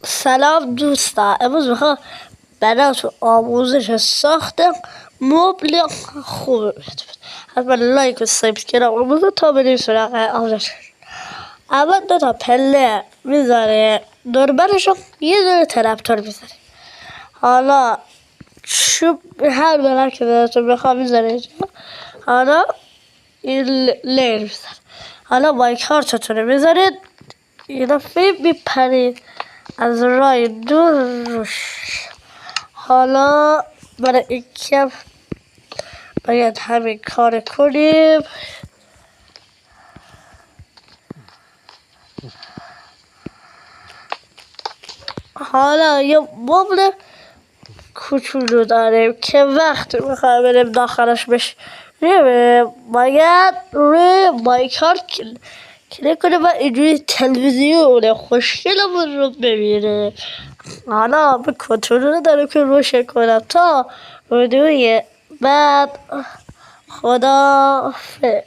سلام دوستان، امروز میخوام براتون آموزش ساخت مبل خوب بهتون بدم. حتما لایک و سابسکرایب بزن تا بریم سراغ آموزش. اول 2 تا پله میذاره دوربرشو یه دونه طرفدار میذاره. حالا چوب هر دونه که دلتون بخواد میذاره اینجا. حالا این لیر میذاره. حالا مایکارتتون میذارید یه دفعه میپرید از راه دور روش. حالا برای این کم باید همین کار کنیم. حالا یه مبل کوچولو داریم که وقتی میخوایم بریم داخلش بشیم باید روی مایکارت کلیک کنیم و اینجوری تلویزیون خوشگلمون رو ببینه. حالا به کنترل داریم که روشن کنم تا ویدیوی بعد. خداحافظ.